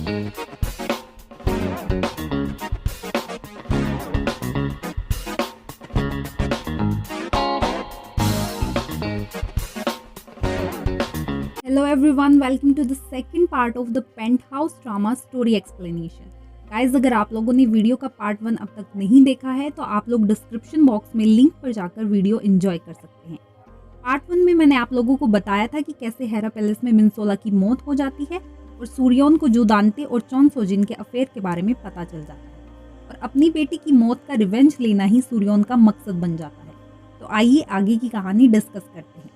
Hello everyone, welcome to the second part of the Penthouse Drama Story Explanation. Guys, अगर आप लोगों ने video का पार्ट 1 अब तक नहीं देखा है तो आप लोग डिस्क्रिप्शन बॉक्स में लिंक पर जाकर वीडियो एंजॉय कर सकते हैं। पार्ट 1 में मैंने आप लोगों को बताया था कि कैसे हेरा पैलेस में मिनसोला की मौत हो जाती है और सूर्योन को जूदांते और चॉन सोजिन के अफेयर के बारे में पता चल जाता है और अपनी बेटी की मौत का रिवेंज लेना ही सूर्योन का मकसद बन जाता है। तो आइए आगे की कहानी डिस्कस करते हैं।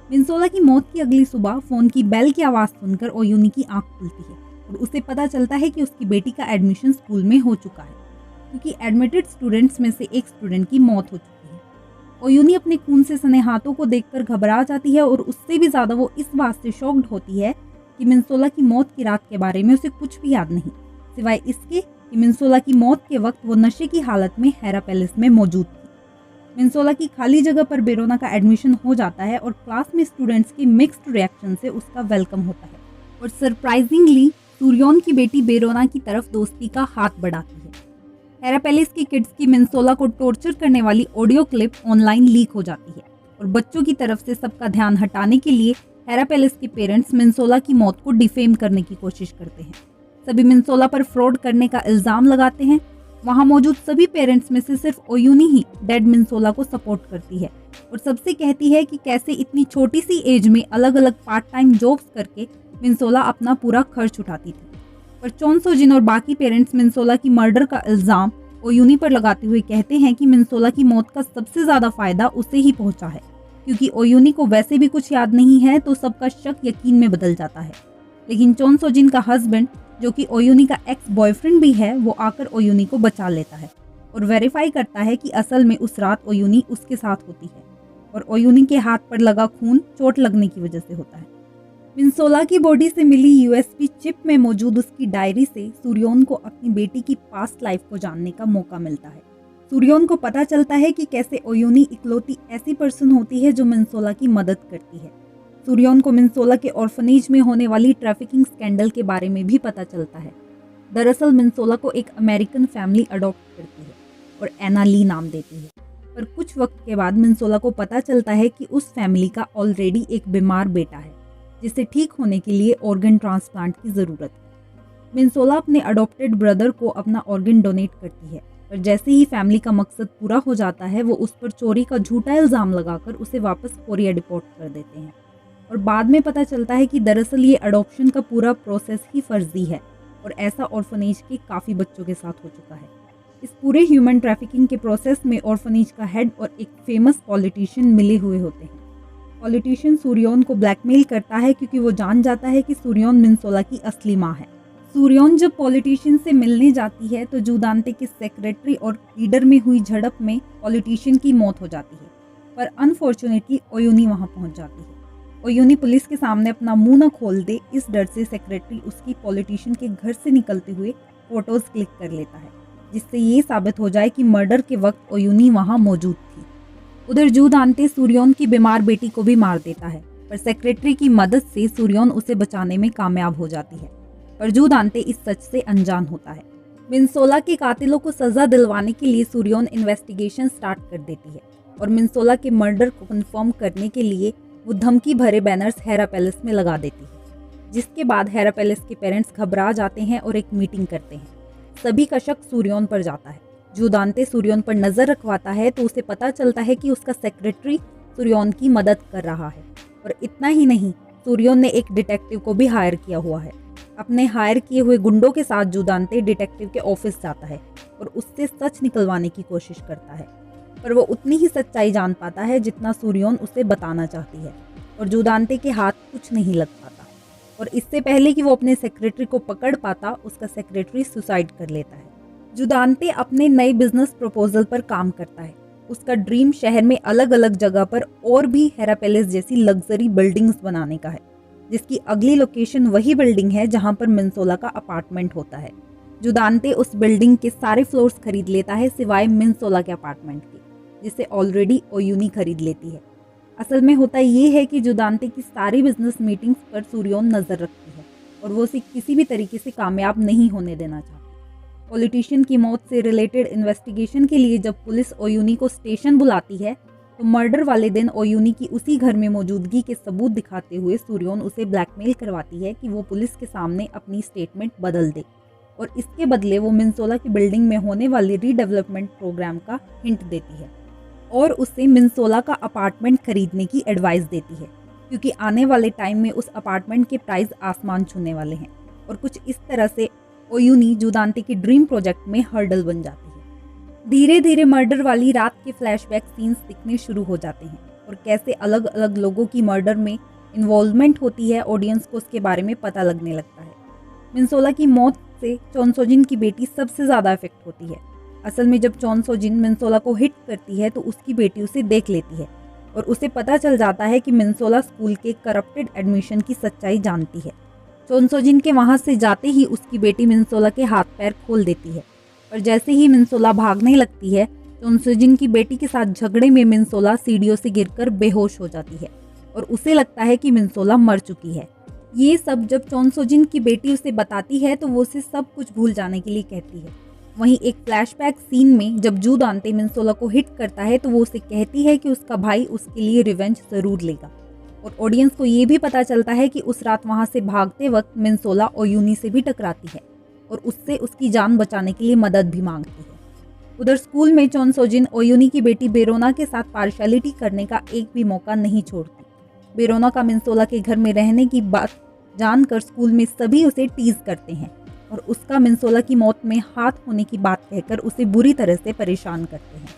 मिनसोला की मौत की अगली सुबह फोन की बेल की आवाज़ सुनकर ओयूनी की आंख खुलती है और उसे पता चलता है कि उसकी बेटी का एडमिशन स्कूल में हो चुका है, क्योंकि एडमिटेड स्टूडेंट्स में से एक स्टूडेंट की मौत हो चुकी है। ओयूनी अपने खून से सने हाथों को देखकर घबरा जाती है और उससे भी ज़्यादा वो इस बात से शॉक्ड होती है कि मिनसोला की मौत की रात के बारे में उसे कुछ भी याद नहीं, सिवाय इसके कि मिनसोला की मौत के वक्त वो नशे की हालत में हेरा पैलेस में मौजूद थी। मिनसोला की खाली जगह पर बेरोना का एडमिशन हो जाता है और क्लास में स्टूडेंट्स की मिक्स्ड रिएक्शन से उसका वेलकम होता है और सरप्राइजिंगली सूर्योन की बेटी बेरोना की तरफ दोस्ती का हाथ बढ़ाती है। हेरा पैलेस की किड्स की मिनसोला को टॉर्चर करने वाली ऑडियो क्लिप ऑनलाइन लीक हो जाती है और बच्चों की तरफ से सबका ध्यान हटाने के लिए हेरा पैलेस के पेरेंट्स मिनसोला की मौत को डिफेम करने की कोशिश करते हैं। सभी मिनसोला पर फ्रॉड करने का इल्जाम लगाते हैं। वहां मौजूद सभी पेरेंट्स में से सिर्फ ओयूनी ही डेड मिनसोला को सपोर्ट करती है और सबसे कहती है कि कैसे इतनी छोटी सी एज में अलग अलग पार्ट टाइम जॉब्स करके मिनसोला अपना पूरा खर्च उठाती थी। पर चॉन सोजिन और बाकी पेरेंट्स मिनसोला की मर्डर का इल्जाम ओयूनी पर लगाते हुए कहते हैं कि मिनसोला की मौत का सबसे ज्यादा फायदा उसे ही पहुंचा है, क्योंकि ओयूनी को वैसे भी कुछ याद नहीं है तो सबका शक यकीन में बदल जाता है। लेकिन चॉन सोजिन का हस्बैंड, जो कि ओयूनी का एक्स बॉयफ्रेंड भी है, वो आकर ओयूनी को बचा लेता है और वेरीफाई करता है कि असल में उस रात ओयूनी उसके साथ होती है और ओयूनी के हाथ पर लगा खून चोट लगने की वजह से होता है। मिनसोला की बॉडी से मिली यूएसबी चिप में मौजूद उसकी डायरी से सूर्योन को अपनी बेटी की पास्ट लाइफ को जानने का मौका मिलता है। सूर्योन को पता चलता है कि कैसे ओयूनी इकलौती ऐसी पर्सन होती है जो मिनसोला की मदद करती है। सूर्योन को मिनसोला के ऑर्फनेज में होने वाली ट्रैफिकिंग स्कैंडल के बारे में भी पता चलता है। दरअसल मिनसोला को एक अमेरिकन फैमिली अडॉप्ट करती है और एना ली नाम देती है, पर कुछ वक्त के बाद मिनसोला को पता चलता है कि उस फैमिली का ऑलरेडी एक बीमार बेटा है जिसे ठीक होने के लिए ऑर्गन ट्रांसप्लांट की ज़रूरत है। मिनसोला अपने अडॉप्टेड ब्रदर को अपना ऑर्गन डोनेट करती है, पर जैसे ही फैमिली का मकसद पूरा हो जाता है वो उस पर चोरी का झूठा इल्ज़ाम लगाकर उसे वापस कोरिया डिपोर्ट कर देते हैं और बाद में पता चलता है कि दरअसल ये अडॉप्शन का पूरा प्रोसेस ही फर्जी है और ऐसा ऑर्फनेज के काफ़ी बच्चों के साथ हो चुका है। इस पूरे ह्यूमन ट्रैफिकिंग के प्रोसेस में ऑर्फनेज का हेड और एक फेमस पॉलिटिशियन मिले हुए होते हैं। पॉलिटिशियन सूर्योन को ब्लैकमेल करता है क्योंकि वो जान जाता है कि सूर्योन मिनसोला की असली माँ है। सूर्योन जब पॉलिटिशियन से मिलने जाती है तो जूदांते के सेक्रेटरी और लीडर में हुई झड़प में पॉलिटिशियन की मौत हो जाती है, पर अनफॉर्चुनेटली ओयूनी वहाँ पहुँच जाती है। ओयूनी पुलिस के सामने अपना मुंह न खोल दे, इस डर से सेक्रेटरी उसकी पॉलिटिशियन के घर से निकलते हुए फोटोज क्लिक कर लेता है, जिससे ये साबित हो जाए कि मर्डर के वक्त ओयूनी वहाँ मौजूद थी। उधर जूदांते सूर्योन की बीमार बेटी को भी मार देता है, पर सेक्रेटरी की मदद से सूर्योन उसे बचाने में कामयाब हो जाती है, पर जूदांते इस सच से अनजान होता है। मिनसोला के कातिलों को सजा दिलवाने के लिए सूर्योन इन्वेस्टिगेशन स्टार्ट कर देती है और मिनसोला के मर्डर को कंफर्म करने के लिए वो धमकी भरे बैनर्स हेरा पैलेस में लगा देती है, जिसके बाद हेरा पैलेस के पेरेंट्स घबरा जाते हैं और एक मीटिंग करते हैं। सभी का शक सूर्योन पर जाता है। जूदांते सूर्योन पर नजर रखवाता है तो उसे पता चलता है कि उसका सेक्रेटरी सूर्योन की मदद कर रहा है और इतना ही नहीं, सूर्योन ने एक डिटेक्टिव को भी हायर किया हुआ है। अपने हायर किए हुए गुंडों के साथ जूदांते डिटेक्टिव के ऑफिस जाता है और उससे सच निकलवाने की कोशिश करता है, पर वो उतनी ही सच्चाई जान पाता है जितना सूर्योन उसे बताना चाहती है और जूदांते के हाथ कुछ नहीं लग पाता और इससे पहले कि वो अपने सेक्रेटरी को पकड़ पाता, उसका सेक्रेटरी सुसाइड कर लेता है। जूदांते अपने नए बिजनेस प्रपोजल पर काम करता है। उसका ड्रीम शहर में अलग अलग जगह पर और भी हेरा पैलेस जैसी लग्जरी बिल्डिंग्स बनाने का है, जिसकी अगली लोकेशन वही बिल्डिंग है जहां पर मिनसोला का अपार्टमेंट होता है। जूदांते उस बिल्डिंग के सारे फ्लोर्स खरीद लेता है सिवाय मिनसोला के अपार्टमेंट के, जिसे ऑलरेडी ओयूनी खरीद लेती है। असल में होता ये है कि जूदांते की सारी बिजनेस मीटिंग्स पर सूर्योन नजर रखती है और वो उसे किसी भी तरीके से कामयाब नहीं होने देना चाहती। पॉलिटिशियन की मौत से रिलेटेड इन्वेस्टिगेशन के लिए जब पुलिस ओयूनी को स्टेशन बुलाती है तो मर्डर वाले दिन ओयूनी की उसी घर में मौजूदगी के सबूत दिखाते हुए सूर्योन उसे ब्लैकमेल करवाती है कि वो पुलिस के सामने अपनी स्टेटमेंट बदल दे और इसके बदले वो मिनसोला की बिल्डिंग में होने वाली रीडेवलपमेंट प्रोग्राम का हिंट देती है और उससे मिनसोला का अपार्टमेंट खरीदने की एडवाइस देती है, क्योंकि आने वाले टाइम में उस अपार्टमेंट के प्राइस आसमान छूने वाले हैं। और कुछ इस तरह से ओयूनी जुदांते की ड्रीम प्रोजेक्ट में हर्डल बन जाती है। धीरे धीरे मर्डर वाली रात के फ्लैशबैक सीन्स दिखने शुरू हो जाते हैं और कैसे अलग अलग लोगों की मर्डर में इन्वॉल्वमेंट होती है, ऑडियंस को उसके बारे में पता लगने लगता है। मिनसोला की मौत से चॉन सोजिन की बेटी सबसे ज़्यादा इफेक्ट होती है। असल में जब चॉन सोजिन मिनसोला को हिट करती है तो उसकी बेटी उसे देख लेती है और उसे पता चल जाता है कि मिनसोला स्कूल के करप्टेड एडमिशन की सच्चाई जानती है। चॉन सोजिन के वहाँ से जाते ही उसकी बेटी मिनसोला के हाथ पैर खोल देती है और जैसे ही मिनसोला भागने लगती है चॉन सोजिन की बेटी के साथ झगड़े में मिनसोला सीढ़ियों से गिरकर बेहोश हो जाती है और उसे लगता है कि मिनसोला मर चुकी है। ये सब जब चॉन सोजिन की बेटी उसे बताती है तो वो उसे सब कुछ भूल जाने के लिए कहती है। वहीं एक फ्लैशबैक सीन में जब जू दांते मिनसोला को हिट करता है तो वो उसे कहती है कि उसका भाई उसके लिए रिवेंज जरूर लेगा और ऑडियंस को ये भी पता चलता है कि उस रात वहाँ से भागते वक्त मिनसोला ओयूनी से भी टकराती है और उससे उसकी जान बचाने के लिए मदद भी मांगती है। उधर स्कूल में चॉन सोजिन ओयूनी की बेटी बेरोना के साथ पार्शियलिटी करने का एक भी मौका नहीं छोड़ती। बेरोना का मिनसोला के घर में रहने की बात जानकर स्कूल में सभी उसे टीज करते हैं और उसका मिनसोला की मौत में हाथ होने की बात कहकर उसे बुरी तरह से परेशान करते हैं।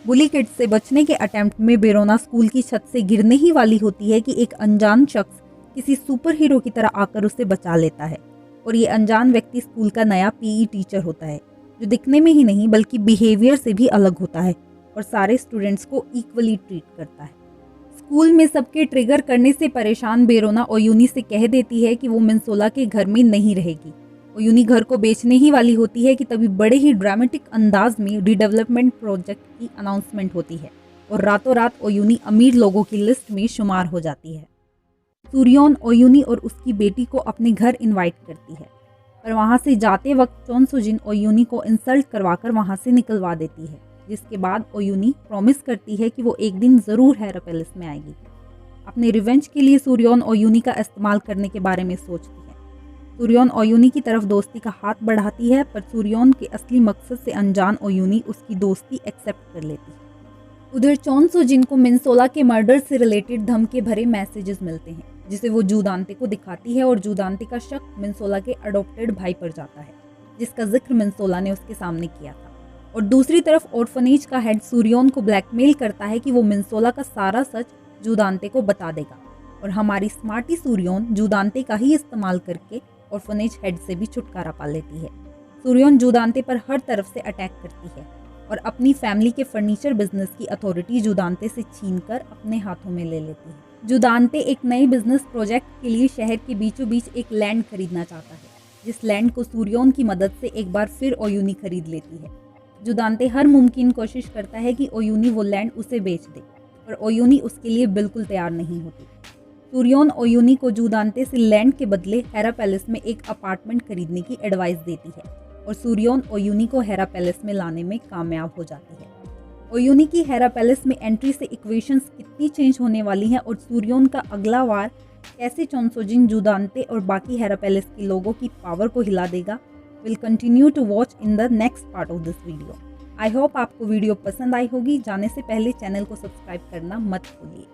बुली किड से बचने के अटेम्प्ट में बेरोना स्कूल की छत से गिरने ही वाली होती है कि एक अनजान शख्स किसी सुपर हीरो की तरह आकर उसे बचा लेता है और ये अनजान व्यक्ति स्कूल का नया पीई टीचर होता है, जो दिखने में ही नहीं बल्कि बिहेवियर से भी अलग होता है और सारे स्टूडेंट्स को इक्वली ट्रीट करता है। स्कूल में सबके ट्रिगर करने से परेशान बेरोना ओयूनी से कह देती है कि वो मिनसोला के घर में नहीं रहेगी। ओयूनी घर को बेचने ही वाली होती है कि तभी बड़े ही ड्रामेटिक अंदाज में रीडेवलपमेंट प्रोजेक्ट की अनाउंसमेंट होती है और रातों रात ओयूनी अमीर लोगों की लिस्ट में शुमार हो जाती है। सूर्योन ओयूनी और उसकी बेटी को अपने घर इनवाइट करती है, पर वहाँ से जाते वक्त चॉन सोजिन ओयूनी को इंसल्ट करवाकर वहाँ से निकलवा देती है, जिसके बाद ओयूनी प्रॉमिस करती है कि वो एक दिन ज़रूर हेरा पैलेस में आएगी। अपने रिवेंज के लिए सूर्योन ओयूनी का इस्तेमाल करने के बारे में सोचती है। सूर्योन ओयूनी की तरफ दोस्ती का हाथ बढ़ाती है, पर सूर्योन के असली मकसद से अनजान ओयूनी उसकी दोस्ती एक्सेप्ट कर लेती है। उधर चॉन सोजिन को मिनसोला के मर्डर से रिलेटेड धमके भरे मैसेजेस मिलते हैं, जिसे वो जू दांते को दिखाती है और जू दांते का शक मिनसोला के अडॉप्टेड भाई पर जाता है, जिसका जिक्र मिनसोला ने उसके सामने किया था। और दूसरी तरफ ऑर्फनेज का हेड सूर्योन को ब्लैकमेल करता है कि वो मिनसोला का सारा सच जू दांते को बता देगा और हमारी स्मार्टी सूर्योन जू दांते का ही इस्तेमाल करके ऑर्फनेज हेड से भी छुटकारा पा लेती है। सूर्योन जू दांते पर हर तरफ से अटैक करती है और अपनी फैमिली के फर्नीचर बिजनेस की अथॉरिटी जू दांते से छीनकर अपने हाथों में ले लेती है। जू दांते एक नए बिजनेस प्रोजेक्ट के लिए शहर के बीचों बीच एक लैंड खरीदना चाहता है, जिस लैंड को सूर्योन की मदद से एक बार फिर ओयूनी खरीद लेती है। जू दांते हर मुमकिन कोशिश करता है कि ओयूनी वो लैंड उसे बेच दे, पर ओयूनी उसके लिए बिल्कुल तैयार नहीं होती। सूर्योन ओयूनी को जू दांते से लैंड के बदले हेरा पैलेस में एक अपार्टमेंट खरीदने की एडवाइस देती है और सूर्योन ओयूनी को हेरा पैलेस में लाने में कामयाब हो जाती है। ओयूनी की हेरा पैलेस में एंट्री से इक्वेशंस कितनी चेंज होने वाली हैं और सूर्योन का अगला वार कैसे चॉन सोजिन, जू दांते और बाकी हेरा पैलेस के लोगों की पावर को हिला देगा, will continue to watch in the next part of this video. I hope आपको वीडियो पसंद आई होगी। जाने से पहले चैनल को सब्सक्राइब करना मत भूलिए।